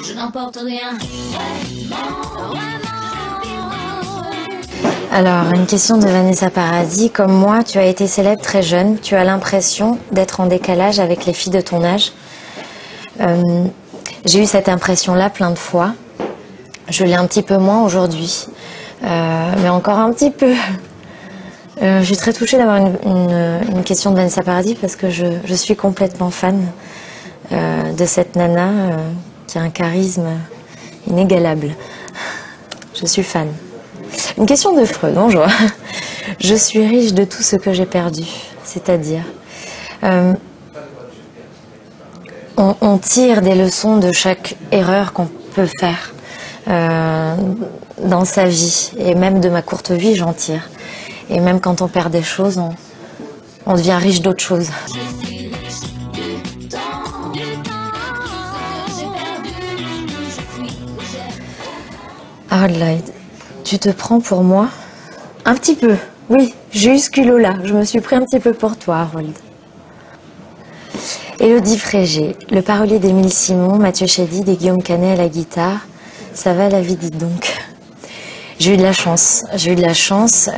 je n'emporte rien. Alors, une question de Vanessa Paradis. Comme moi, tu as été célèbre très jeune. Tu as l'impression d'être en décalage avec les filles de ton âge. J'ai eu cette impression-là plein de fois. Je l'ai un petit peu moins aujourd'hui. Mais encore un petit peu. Je suis très touchée d'avoir une question de Vanessa Paradis parce que je suis complètement fan de cette nana qui a un charisme inégalable. Je suis fan. Une question de Freud, bonjour. Je suis riche de tout ce que j'ai perdu, c'est-à-dire on tire des leçons de chaque erreur qu'on peut faire dans sa vie, et même de ma courte vie j'en tire. Et même quand on perd des choses, on devient riche d'autres choses. Harold, tu te prends pour moi? Un petit peu, oui, j'ai eu ce culot-là. Je me suis pris un petit peu pour toi, Harold. Élodie Frégé, le parolier d'Émile Simon, Mathieu Chédid et Guillaume Canet à la guitare. Ça va la vie, dites donc. J'ai eu de la chance. J'ai eu de la chance.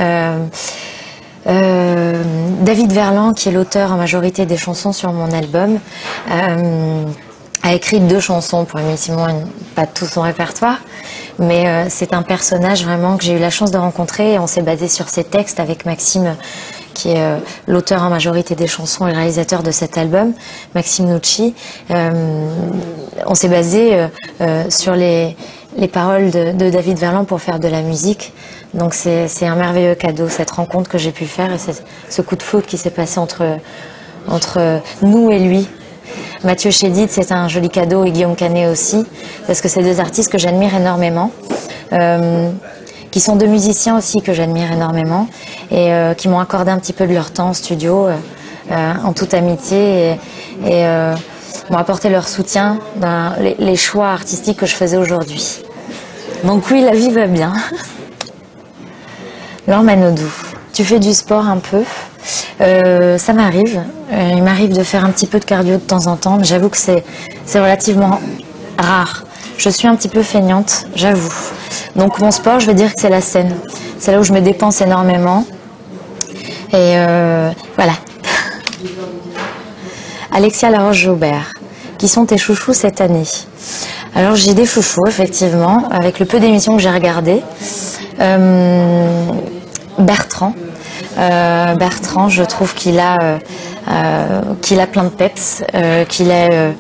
David Verland, qui est l'auteur en majorité des chansons sur mon album, a écrit 2 chansons pour Émile Simon, pas tout son répertoire, mais c'est un personnage vraiment que j'ai eu la chance de rencontrer et on s'est basé sur ses textes avec Maxime, qui est l'auteur en majorité des chansons et le réalisateur de cet album, Maxime Nucci. On s'est basé sur les paroles de David Verland pour faire de la musique. Donc c'est un merveilleux cadeau, cette rencontre que j'ai pu faire et ce coup de foudre qui s'est passé entre nous et lui. Mathieu Chédid, c'est un joli cadeau, et Guillaume Canet aussi, parce que c'est 2 artistes que j'admire énormément, qui sont 2 musiciens aussi que j'admire énormément, et qui m'ont accordé un petit peu de leur temps en studio, en toute amitié, et m'ont apporté leur soutien dans les choix artistiques que je faisais aujourd'hui. Donc oui, la vie va bien. Laure Manodou, tu fais du sport un peu? Ça m'arrive. Il m'arrive de faire un petit peu de cardio de temps en temps, mais j'avoue que c'est relativement rare. Je suis un petit peu feignante, j'avoue. Donc mon sport, je vais dire que c'est la scène. C'est là où je me dépense énormément. Et voilà. Alexia Laroche-Joubert, qui sont tes chouchous cette année? Alors j'ai des chouchous, effectivement, avec le peu d'émissions que j'ai regardées. Bertrand. Bertrand, je trouve qu'il a plein de peps, qu'il a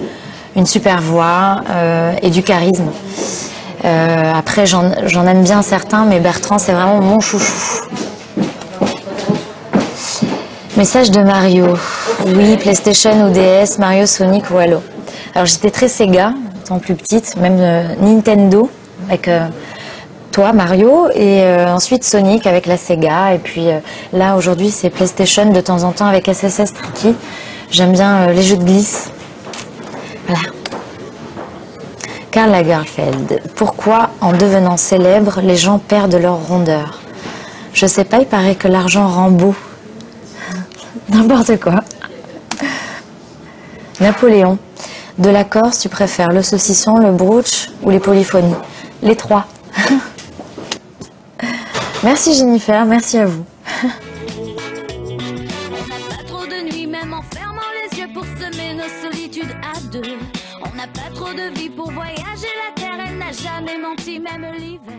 une super voix et du charisme. Après, j'en aime bien certains, mais Bertrand, c'est vraiment mon chouchou. Message de Mario. Oui, PlayStation ou DS, Mario, Sonic ou Halo. Alors j'étais très Sega, étant plus petite, même Nintendo, avec toi Mario, et ensuite Sonic avec la Sega, et puis là aujourd'hui c'est PlayStation de temps en temps avec SSS Tricky. J'aime bien les jeux de glisse. Voilà. Karl Lagerfeld, pourquoi en devenant célèbre les gens perdent leur rondeur? Je sais pas, il paraît que l'argent rend beau. N'importe quoi. Napoléon, de la Corse, tu préfères le saucisson, le brooch ou les polyphonies? Les 3. Merci Jennifer, merci à vous. On n'a pas trop de nuit, même en fermant les yeux pour semer nos solitudes à 2. On n'a pas trop de vie pour voyager la terre, elle n'a jamais menti, même l'hiver.